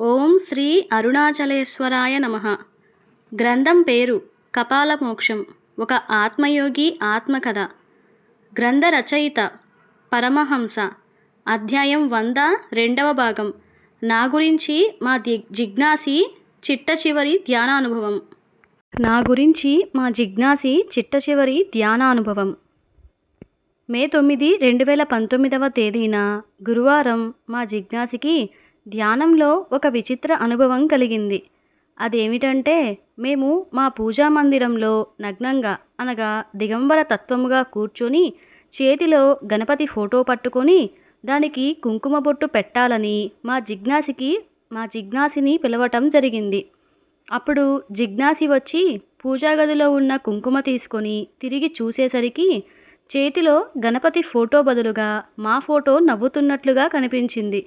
ఓం శ్రీ అరుణాచలేశ్వరాయ నమః. గ్రంథం పేరు కపాలమోక్షం. ఒక ఆత్మయోగి ఆత్మకథ. గ్రంథ రచయిత పరమహంస. అధ్యాయం 100, 2వ భాగం. నా గురించి మా జిజ్ఞాసి చిట్ట చివరి ధ్యానానుభవం. మే 9, 2019వ తేదీన గురువారం మా జిజ్ఞాసికి ధ్యానంలో ఒక విచిత్ర అనుభవం కలిగింది. అదేమిటంటే, మేము మా పూజా మందిరంలో నగ్నంగా అనగా దిగంబర తత్వముగా కూర్చొని చేతిలో గణపతి ఫోటో పట్టుకొని దానికి కుంకుమ బొట్టు పెట్టాలని మా జిజ్ఞాసిని పిలవటం జరిగింది. అప్పుడు జిజ్ఞాసి వచ్చి పూజా గదిలో ఉన్న కుంకుమ తీసుకొని తిరిగి చూసేసరికి చేతిలో గణపతి ఫోటో బదులుగా మా ఫోటో నవ్వుతున్నట్లుగా కనిపించింది.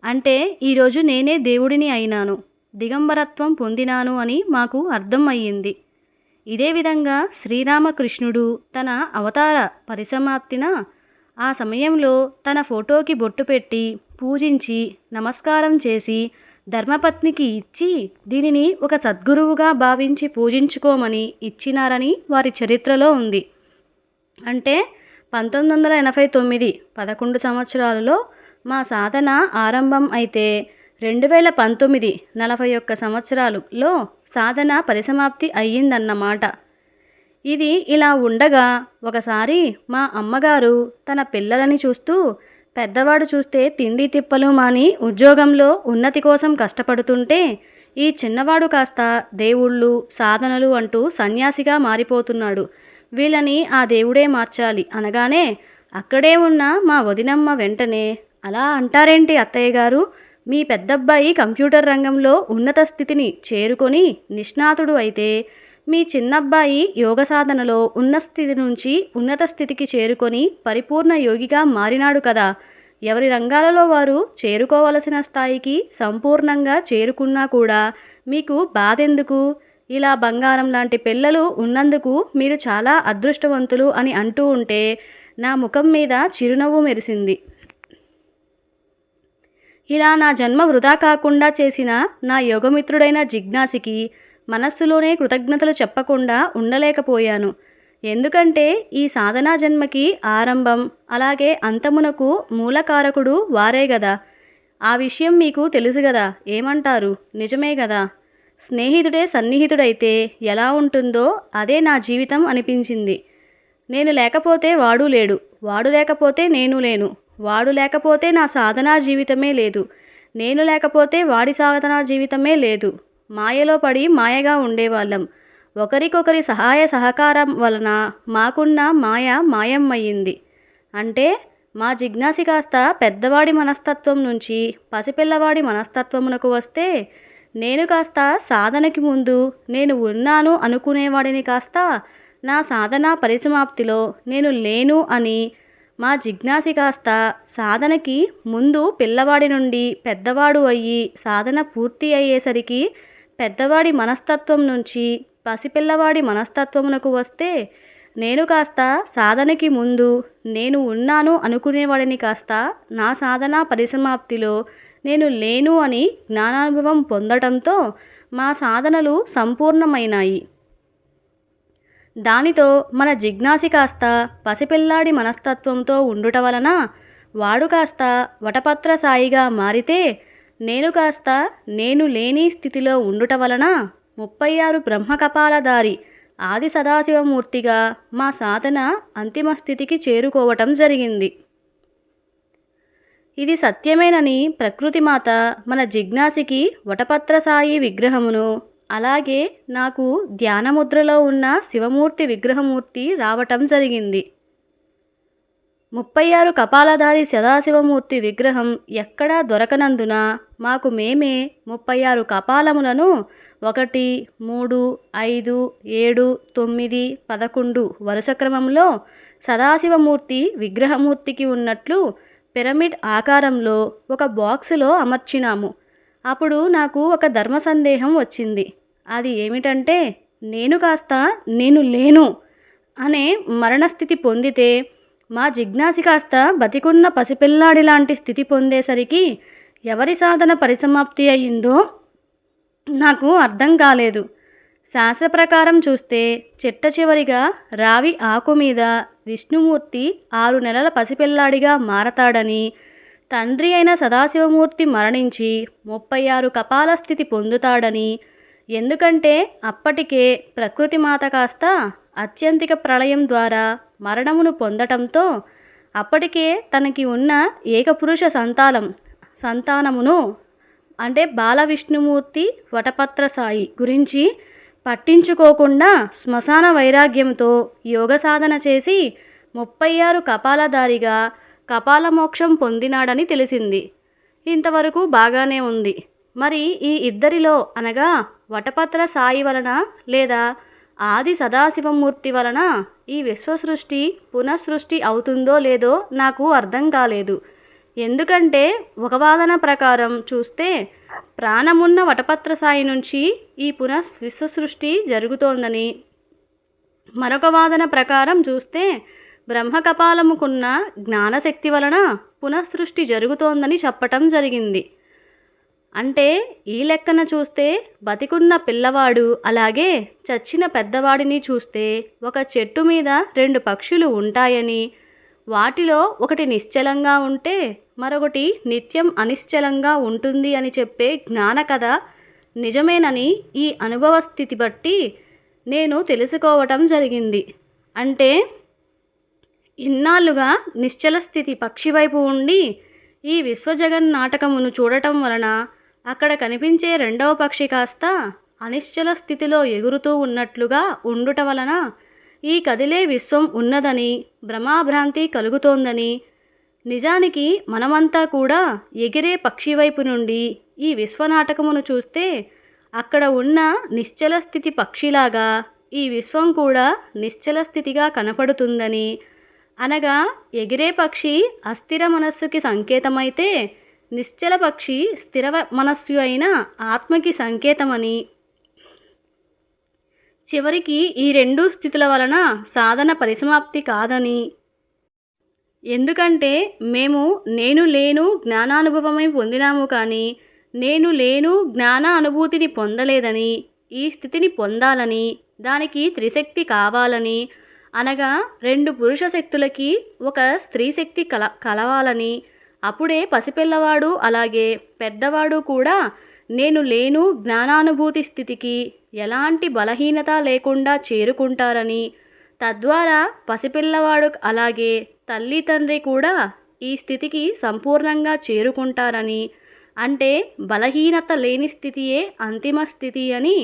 అంటే ఈరోజు నేనే దేవుడిని అయినాను, దిగంబరత్వం పొందినాను అని మాకు అర్థం అయ్యింది. ఇదే విధంగా శ్రీరామకృష్ణుడు తన అవతార పరిసమాప్తిన ఆ సమయంలో తన ఫోటోకి బొట్టు పెట్టి పూజించి నమస్కారం చేసి ధర్మపత్నికి ఇచ్చి దీనిని ఒక సద్గురువుగా భావించి పూజించుకోమని ఇచ్చినారని వారి చరిత్రలో ఉంది. అంటే 1989 11 సంవత్సరాలలో మా సాధన ఆరంభం అయితే 2019 41 సంవత్సరాలలో సాధన పరిసమాప్తి అయ్యిందన్నమాట. ఇది ఇలా ఉండగా ఒకసారి మా అమ్మగారు తన పిల్లలని చూస్తూ, పెద్దవాడు చూస్తే తిండి తిప్పలు మాని ఉద్యోగంలో ఉన్నతి కోసం కష్టపడుతుంటే ఈ చిన్నవాడు కాస్త దేవుళ్ళు సాధనలు అంటూ సన్యాసిగా మారిపోతున్నాడు, వీళ్ళని ఆ దేవుడే మార్చాలి అనగానే అక్కడే ఉన్న మా వదినమ్మ వెంటనే, అలా అంటారేంటి అత్తయ్య గారు, మీ పెద్దబ్బాయి కంప్యూటర్ రంగంలో ఉన్నత స్థితిని చేరుకొని నిష్ణాతుడు అయితే మీ చిన్నబ్బాయి యోగ సాధనలో ఉన్న స్థితి నుంచి ఉన్నత స్థితికి చేరుకొని పరిపూర్ణ యోగిగా మారినాడు కదా, ఎవరి రంగాలలో వారు చేరుకోవలసిన స్థాయికి సంపూర్ణంగా చేరుకున్నా కూడా మీకు బాధెందుకు, ఇలా బంగారం లాంటి పిల్లలు ఉన్నందుకు మీరు చాలా అదృష్టవంతులు అని అంటూ ఉంటే నా ముఖం మీద చిరునవ్వు మెరిసింది. ఇలా నా జన్మ వృధా కాకుండా చేసిన నా యోగమిత్రుడైన జిజ్ఞాసికి మనస్సులోనే కృతజ్ఞతలు చెప్పకుండా ఉండలేకపోయాను. ఎందుకంటే ఈ సాధనా జన్మకి ఆరంభం అలాగే అంతమునకు మూలకారకుడు వారే గదా. ఆ విషయం మీకు తెలుసు గదా, ఏమంటారు, నిజమే గదా. స్నేహితుడే సన్నిహితుడైతే ఎలా ఉంటుందో అదే నా జీవితం అనిపించింది. నేను లేకపోతే వాడు లేడు, వాడు లేకపోతే నేను లేను, వాడు లేకపోతే నా సాధనా జీవితమే లేదు, నేను లేకపోతే వాడి సాధనా జీవితమే లేదు. మాయలో పడి మాయగా ఉండేవాళ్ళం. ఒకరికొకరి సహాయ సహకారం వలన మాకున్న మాయ మాయం అయ్యింది. అంటే మా జిజ్ఞాసి కాస్త పెద్దవాడి మనస్తత్వం నుంచి పసిపిల్లవాడి మనస్తత్వమునకు వస్తే, నేను కాస్త సాధనకి ముందు నేను ఉన్నాను అనుకునేవాడిని కాస్త నా సాధనా పరిసమాప్తిలో నేను లేను అని, మా జిజ్ఞాసి కాస్త సాధనకి ముందు పిల్లవాడి నుండి పెద్దవాడు అయ్యి సాధన పూర్తి అయ్యేసరికి పెద్దవాడి మనస్తత్వం నుంచి పసిపిల్లవాడి మనస్తత్వమునకు వస్తే, నేను కాస్త సాధనకి ముందు నేను ఉన్నాను అనుకునేవాడిని కాస్త నా సాధనా పరిసమాప్తిలో నేను లేను అని జ్ఞానానుభవం పొందటంతో మా సాధనలు సంపూర్ణమైనాయి. దానితో మన జిజ్ఞాసి కాస్త పసిపిల్లాడి మనస్తత్వంతో ఉండుట వలన వాడు కాస్త వటపత్ర సాయిగా మారితే, నేను కాస్త నేను లేని స్థితిలో ఉండుట వలన 36 బ్రహ్మకపాలధారి ఆది సదాశివమూర్తిగా మా సాధన అంతిమ స్థితికి చేరుకోవటం జరిగింది. ఇది సత్యమేనని ప్రకృతిమాత మన జిజ్ఞాసికి వటపత్ర సాయి విగ్రహమును అలాగే నాకు ధ్యానముద్రలో ఉన్న శివమూర్తి విగ్రహమూర్తి రావటం జరిగింది. 36 కపాలధారి సదాశివమూర్తి విగ్రహం ఎక్కడా దొరకనందున మాకు మేమే 36 కపాలములను 1, 3, 5, 7, 9, 11 వరుస క్రమంలో సదాశివమూర్తి విగ్రహమూర్తికి ఉన్నట్లు పిరమిడ్ ఆకారంలో ఒక బాక్సులో అమర్చినాము. అప్పుడు నాకు ఒక ధర్మ సందేహం వచ్చింది. అది ఏమిటంటే, నేను కాస్త నేను లేను అనే మరణస్థితి పొందితే మా జిజ్ఞాసి కాస్త బతికున్న పసిపిల్లాడి లాంటి స్థితి పొందేసరికి ఎవరి సాధన పరిసమాప్తి అయ్యిందో నాకు అర్థం కాలేదు. శాస్త్ర ప్రకారం చూస్తే చిట్ట చివరిగా రావి ఆకు మీద విష్ణుమూర్తి 6 నెలల పసిపిల్లాడిగా మారతాడని, తండ్రి అయిన సదాశివమూర్తి మరణించి 36 కపాల స్థితి పొందుతాడని, ఎందుకంటే అప్పటికే ప్రకృతి మాత కాస్త అత్యంతిక ప్రళయం ద్వారా మరణమును పొందటంతో అప్పటికే తనకి ఉన్న ఏకపురుష సంతానమును అంటే బాల విష్ణుమూర్తి వటపత్ర సాయి గురించి పట్టించుకోకుండా శ్మశాన వైరాగ్యంతో యోగ సాధన చేసి 36 కపాలధారిగా కపాల మోక్షం పొందినాడని తెలిసింది. ఇంతవరకు బాగానే ఉంది. మరి ఈ ఇద్దరిలో అనగా వటపత్ర సాయి వలన లేదా ఆది సదాశివమూర్తి వలన ఈ విశ్వసృష్టి పునఃసృష్టి అవుతుందో లేదో నాకు అర్థం కాలేదు. ఎందుకంటే ఒక వాదన ప్రకారం చూస్తే ప్రాణమున్న వటపత్ర సాయి నుంచి ఈ విశ్వసృష్టి జరుగుతోందని, మరొక వాదన ప్రకారం చూస్తే బ్రహ్మకపాలముకున్న జ్ఞానశక్తి వలన పునఃసృష్టి జరుగుతోందని చెప్పటం జరిగింది. అంటే ఈ లెక్కన చూస్తే బతికున్న పిల్లవాడు అలాగే చచ్చిన పెద్దవాడిని చూస్తే ఒక చెట్టు మీద 2 పక్షులు ఉంటాయని, వాటిలో ఒకటి నిశ్చలంగా ఉంటే మరొకటి నిత్యం అనిశ్చలంగా ఉంటుంది అని చెప్పే జ్ఞాన కథ నిజమేనని ఈ అనుభవ స్థితి బట్టి నేను తెలుసుకోవటం జరిగింది. అంటే ఇన్నాళ్ళుగా నిశ్చల స్థితి పక్షి వైపు ఉండి ఈ విశ్వజగన్ నాటకమును చూడటం వలన అక్కడ కనిపించే 2వ పక్షి కాస్త అనిశ్చల స్థితిలో ఎగురుతూ ఉన్నట్లుగా ఉండుట వలన ఈ కదిలే విశ్వం ఉన్నదని భ్రమాభ్రాంతి కలుగుతోందని, నిజానికి మనమంతా కూడా ఎగిరే పక్షి వైపు నుండి ఈ విశ్వనాటకమును చూస్తే అక్కడ ఉన్న నిశ్చల స్థితి పక్షిలాగా ఈ విశ్వం కూడా నిశ్చల స్థితిగా కనపడుతుందని, అనగా ఎగిరే పక్షి అస్థిర మనస్సుకి సంకేతమైతే నిశ్చల పక్షి స్థిర మనస్సు అయిన ఆత్మకి సంకేతమని, చివరికి ఈ 2 స్థితుల వలన సాధన పరిసమాప్తి కాదని, ఎందుకంటే మేము నేను లేను జ్ఞానానుభవమై పొందినాము కానీ నేను లేను జ్ఞాన అనుభూతిని పొందలేదని, ఈ స్థితిని పొందాలని దానికి త్రిశక్తి కావాలని, అనగా 2 పురుష శక్తులకి ఒక స్త్రీ శక్తి కలవాలని, అప్పుడే పసిపిల్లవాడు అలాగే పెద్దవాడు కూడా నేను లేను జ్ఞానానుభూతి స్థితికి ఎలాంటి బలహీనత లేకుండా చేరుకుంటారని, తద్వారా పసిపిల్లవాడు అలాగే తల్లి తండ్రి కూడా ఈ స్థితికి సంపూర్ణంగా చేరుకుంటారని, అంటే బలహీనత లేని స్థితియే అంతిమ స్థితి అని,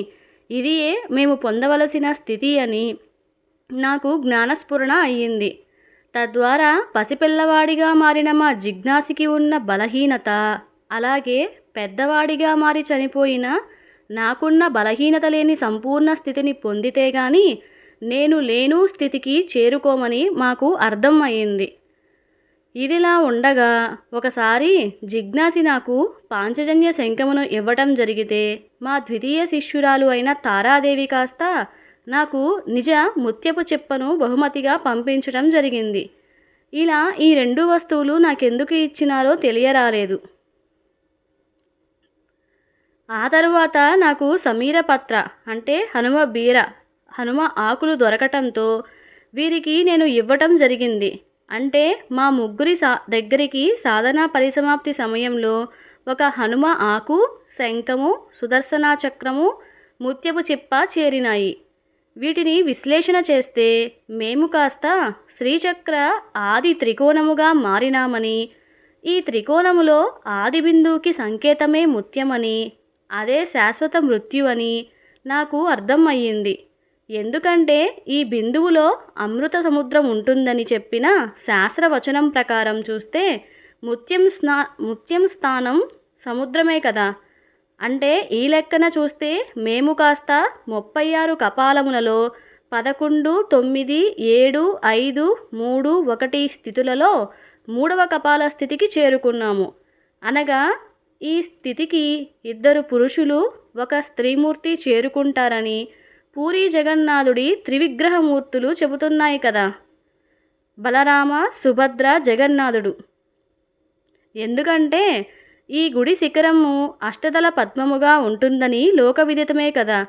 ఇదియే మేము పొందవలసిన స్థితి అని నాకు జ్ఞానస్ఫురణ అయ్యింది. తద్వారా పసిపిల్లవాడిగా మారిన మా జిజ్ఞాసికి ఉన్న బలహీనత అలాగే పెద్దవాడిగా మారి చనిపోయిన నాకున్న బలహీనత లేని సంపూర్ణ స్థితిని పొందితే గాని నేను లేను స్థితికి చేరుకోమని మాకు అర్థం అయింది. ఇదిలా ఉండగా ఒకసారి జిజ్ఞాసి నాకు పాంచజన్య శంఖమును ఇవ్వటం జరిగితే మా ద్వితీయ శిష్యురాలు అయిన తారాదేవి కాస్త నాకు నిజ ముత్యపు చెప్పను బహుమతిగా పంపించటం జరిగింది. ఇలా ఈ 2 వస్తువులు నాకెందుకు ఇచ్చినారో తెలియరాలేదు. ఆ తరువాత నాకు సమీరపత్ర అంటే హనుమ ఆకులు దొరకటంతో వీరికి నేను ఇవ్వటం జరిగింది. అంటే మా ముగ్గురి దగ్గరికి సాధనా పరిసమాప్తి సమయంలో ఒక హనుమ ఆకు, శంఖము, సుదర్శన చక్రము, ముత్యపు చిప్ప చేరినాయి. వీటిని విశ్లేషణ చేస్తే మేము కాస్త శ్రీచక్ర ఆది త్రికోణముగా మారినామని, ఈ త్రికోణములో ఆది బిందువుకి సంకేతమే ముత్యమని, అదే శాశ్వత మృత్యు అని నాకు అర్థం అయ్యింది. ఎందుకంటే ఈ బిందువులో అమృత సముద్రం ఉంటుందని చెప్పిన శాస్త్రవచనం ప్రకారం చూస్తే ముత్యం స్థానం సముద్రమే కదా. అంటే ఈ లెక్కన చూస్తే మేము కాస్త 36 కపాలములలో 11, 9, 7, 5, 3, 1 స్థితులలో 3వ కపాల స్థితికి చేరుకున్నాము. అనగా ఈ స్థితికి 2 పురుషులు 1 స్త్రీమూర్తి చేరుకుంటారని పూరీ జగన్నాథుడి త్రివిగ్రహమూర్తులు చెబుతున్నాయి కదా. బలరామ, సుభద్ర, జగన్నాథుడు. ఎందుకంటే ఈ గుడి శిఖరము అష్టదళ పద్మముగా ఉంటుందని లోకవిదితమే కదా.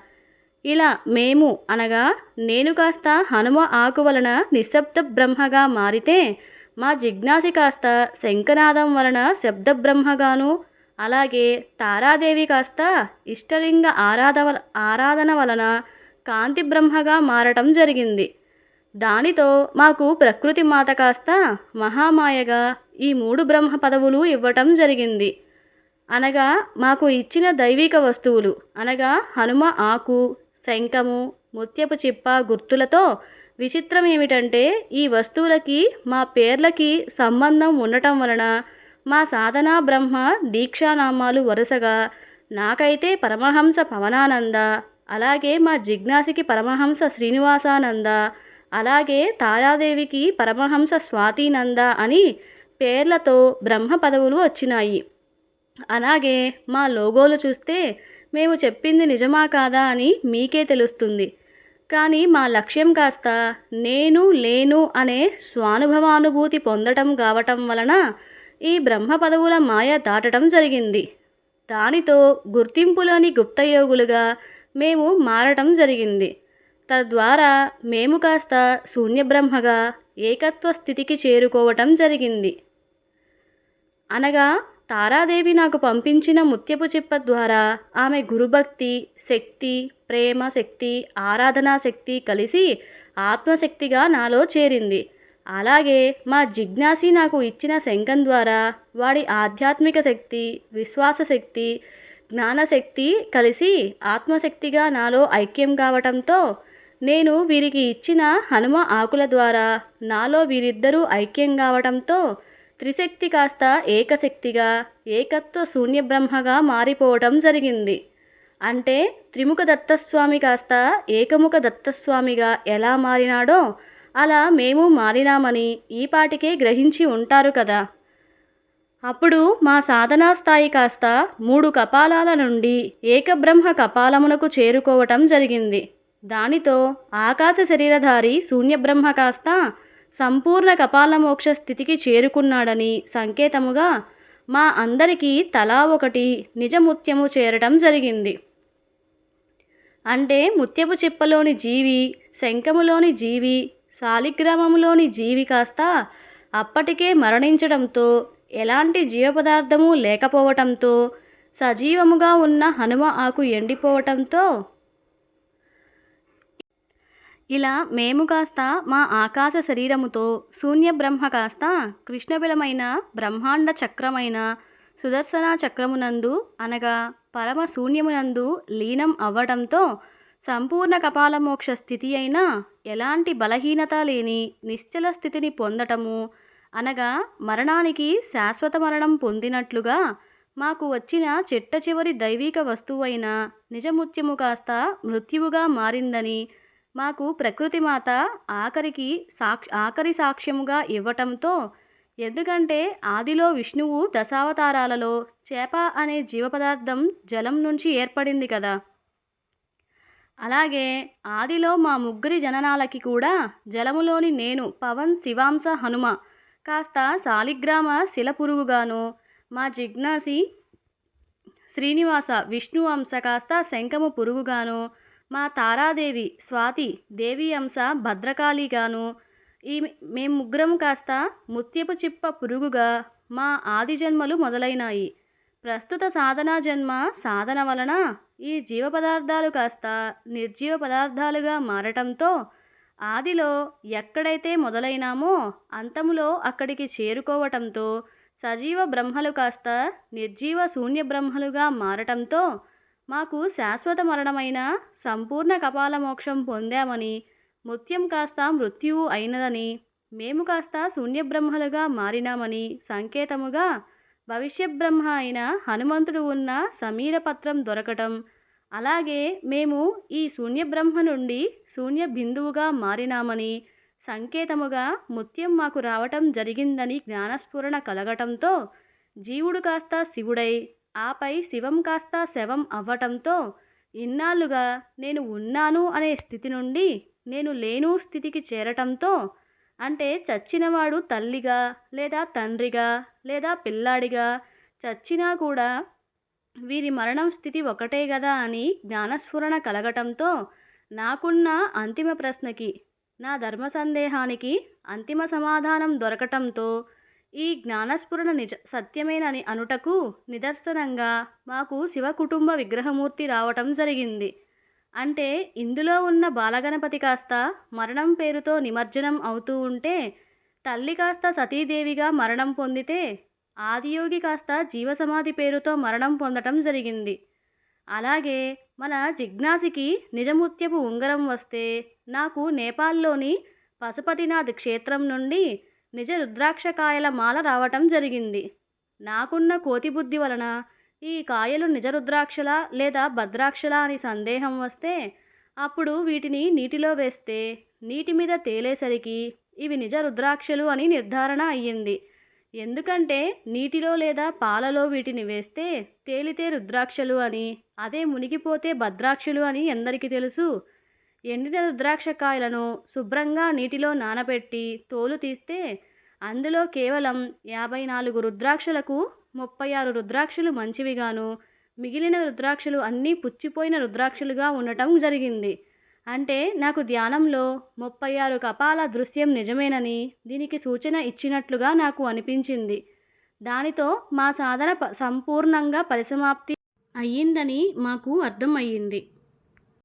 ఇలా మేము అనగా నేను కాస్త హనుమ ఆకు వలన నిశ్శబ్ద బ్రహ్మగా మారితే, మా జిజ్ఞాసి కాస్త శంఖనాదం వలన శబ్ద బ్రహ్మగాను, అలాగే తారాదేవి కాస్త ఇష్టలింగ ఆరాధన వలన కాంతి బ్రహ్మగా మారటం జరిగింది. దానితో మాకు ప్రకృతి మాత కాస్త మహామాయగా ఈ 3 బ్రహ్మ పదవులు ఇవ్వటం జరిగింది. అనగా మాకు ఇచ్చిన దైవిక వస్తువులు అనగా హనుమ ఆకు, శంఖము, ముత్యపు చిప్ప గుర్తులతో విచిత్రం ఏమిటంటే, ఈ వస్తువులకి మా పేర్లకి సంబంధం ఉండటం వలన మా సాధనా బ్రహ్మ దీక్షానామాలు వరుసగా నాకైతే పరమహంస పవనానంద, అలాగే మా జిజ్ఞాసికి పరమహంస శ్రీనివాసానంద, అలాగే తారాదేవికి పరమహంస స్వాతినంద అని పేర్లతో బ్రహ్మ పదవులు వచ్చినాయి. అలాగే మా లోగోలు చూస్తే మేము చెప్పింది నిజమా కాదా అని మీకే తెలుస్తుంది. కానీ మా లక్ష్యం కాస్త నేను లేను అనే స్వానుభవానుభూతి పొందటం కావటం వలన ఈ బ్రహ్మ పదవుల మాయ దాటడం జరిగింది. దానితో గుర్తింపులోని గుప్తయోగులుగా మేము మారటం జరిగింది. తద్వారా మేము కాస్త శూన్యబ్రహ్మగా ఏకత్వ స్థితికి చేరుకోవటం జరిగింది. అనగా తారాదేవి నాకు పంపించిన ముత్యపు చిప్ప ద్వారా ఆమె గురుభక్తి శక్తి, ప్రేమ శక్తి, ఆరాధనా శక్తి కలిసి ఆత్మశక్తిగా నాలో చేరింది. అలాగే మా జిజ్ఞాసి నాకు ఇచ్చిన శంఖం ద్వారా వాడి ఆధ్యాత్మిక శక్తి, విశ్వాస శక్తి, జ్ఞానశక్తి కలిసి ఆత్మశక్తిగా నాలో ఐక్యం కావటంతో, నేను వీరికి ఇచ్చిన హనుమ ఆకుల ద్వారా నాలో వీరిద్దరూ ఐక్యం కావటంతో త్రిశక్తి కాస్త ఏకశక్తిగా ఏకత్వ శూన్యబ్రహ్మగా మారిపోవటం జరిగింది. అంటే త్రిముఖ దత్తస్వామి కాస్త ఏకముఖ దత్తస్వామిగా ఎలా మారినాడో అలా మేము మారినామని ఈపాటికే గ్రహించి ఉంటారు కదా. అప్పుడు మా సాధనా స్థాయి కాస్త 3 కపాలాల నుండి ఏకబ్రహ్మ కపాలమునకు చేరుకోవటం జరిగింది. దానితో ఆకాశ శరీరధారి శూన్యబ్రహ్మ కాస్త సంపూర్ణ కపాలమోక్ష స్థితికి చేరుకున్నాడని సంకేతముగా మా అందరికీ తలా ఒకటి నిజముత్యము చేరటం జరిగింది. అంటే ముత్యపు చిప్పలోని జీవి, శంఖములోని జీవి, శాలిగ్రామములోని జీవి కాస్త అప్పటికే మరణించడంతో, ఎలాంటి జీవపదార్థము లేకపోవటంతో, సజీవముగా ఉన్న హనుమ ఆకు ఎండిపోవటంతో, ఇలా మేము కాస్త మా ఆకాశ శరీరముతో శూన్యబ్రహ్మ కాస్త కృష్ణబిలమైన బ్రహ్మాండ చక్రమైన సుదర్శన చక్రమునందు అనగా పరమ శూన్యమునందు లీనం అవ్వటంతో సంపూర్ణ కపాలమోక్ష స్థితి అయిన ఎలాంటి బలహీనత లేని నిశ్చల స్థితిని పొందటము అనగా మరణానికి శాశ్వత మరణం పొందినట్లుగా మాకు వచ్చిన చిట్ట చివరి దైవిక వస్తువైన నిజముత్యము కాస్త మృత్యువుగా మారిందని మాకు ప్రకృతి మాత ఆఖరి సాక్ష్యముగా ఇవ్వటంతో, ఎందుకంటే ఆదిలో విష్ణువు దశావతారాలలో చేప అనే జీవపదార్థం జలం నుంచి ఏర్పడింది కదా. అలాగే ఆదిలో మా ముగ్గురి జననాలకి కూడా జలములోని నేను పవన్ శివాంశ హనుమ కాస్త శాలిగ్రామ శిల పురుగుగాను, మా జిజ్ఞాసి శ్రీనివాస విష్ణు అంశ కాస్త శంఖము పురుగుగాను, మా తారాదేవి స్వాతి దేవి అంశ భద్రకాళిగాను, మేము ముగ్గురం కాస్త ముత్యపు చిప్ప పురుగుగా మా ఆది జన్మలు మొదలైనాయి. ప్రస్తుత సాధనా జన్మ సాధన వలన ఈ జీవ పదార్థాలు కాస్త నిర్జీవ పదార్థాలుగా మారటంతో, ఆదిలో ఎక్కడైతే మొదలైనామో అంతములో అక్కడికి చేరుకోవటంతో సజీవ బ్రహ్మలు కాస్త నిర్జీవ శూన్య బ్రహ్మలుగా మారటంతో మాకు శాశ్వత మరణమైన సంపూర్ణ కపాల మోక్షం పొందామని, ముత్యం కాస్త మృత్యువు అయినదని, మేము కాస్త శూన్యబ్రహ్మలుగా మారినామని సంకేతముగా భవిష్య బ్రహ్మ అయిన హనుమంతుడు ఉన్న సమీరపత్రం దొరకటం, అలాగే మేము ఈ శూన్యబ్రహ్మ నుండి శూన్య బిందువుగా మారినామని సంకేతముగా ముత్యం మాకు రావటం జరిగిందని జ్ఞానస్ఫురణ కలగటంతో, జీవుడు కాస్త శివుడై ఆపై శివం కాస్త శవం అవ్వటంతో ఇన్నాళ్ళుగా నేను ఉన్నాను అనే స్థితి నుండి నేను లేను స్థితికి చేరటంతో, అంటే చచ్చినవాడు తల్లిగా లేదా తండ్రిగా లేదా పిల్లాడిగా, చచ్చినా కూడా వీరి మరణం స్థితి ఒకటే గదా అని జ్ఞానస్ఫురణ కలగటంతో నాకున్న అంతిమ ప్రశ్నకి, నా ధర్మ సందేహానికి అంతిమ సమాధానం దొరకటంతో ఈ జ్ఞానస్ఫురణ నిజ సత్యమేనని అనుటకు నిదర్శనంగా మాకు శివ కుటుంబ విగ్రహమూర్తి రావటం జరిగింది. అంటే ఇందులో ఉన్న బాలగణపతి కాస్త మరణం పేరుతో నిమజ్జనం అవుతూ ఉంటే, తల్లి కాస్త సతీదేవిగా మరణం పొందితే, ఆదియోగి కాస్త జీవసమాధి పేరుతో మరణం పొందటం జరిగింది. అలాగే మన జిజ్ఞాసికి నిజముత్యపు ఉంగరం వస్తే, నాకు నేపాల్లోని పశుపతినాథ్ క్షేత్రం నుండి నిజ రుద్రాక్ష కాయల మాల రావటం జరిగింది. నాకున్న కోతి బుద్ధి వలన ఈ కాయలు నిజ రుద్రాక్షలా లేదా భద్రాక్షలా అని సందేహం వస్తే, అప్పుడు వీటిని నీటిలో వేస్తే నీటి మీద తేలేసరికి ఇవి నిజ రుద్రాక్షలు అని నిర్ధారణ అయ్యింది. ఎందుకంటే నీటిలో లేదా పాలలో వీటిని వేస్తే తేలితే రుద్రాక్షలు అని, అదే మునిగిపోతే భద్రాక్షలు అని ఎందరికీ తెలుసు. ఎండిన రుద్రాక్ష కాయలను శుభ్రంగా నీటిలో నానబెట్టి తోలు తీస్తే అందులో కేవలం 54 రుద్రాక్షలకు 36 రుద్రాక్షలు మంచివిగాను, మిగిలిన రుద్రాక్షలు అన్నీ పుచ్చిపోయిన రుద్రాక్షలుగా ఉండటం జరిగింది. అంటే నాకు ధ్యానంలో 36 కపాల దృశ్యం నిజమేనని దీనికి సూచన ఇచ్చినట్లుగా నాకు అనిపించింది. దానితో మా సాధన సంపూర్ణంగా పరిసమాప్తి అయ్యిందని మాకు అర్థం అయ్యింది.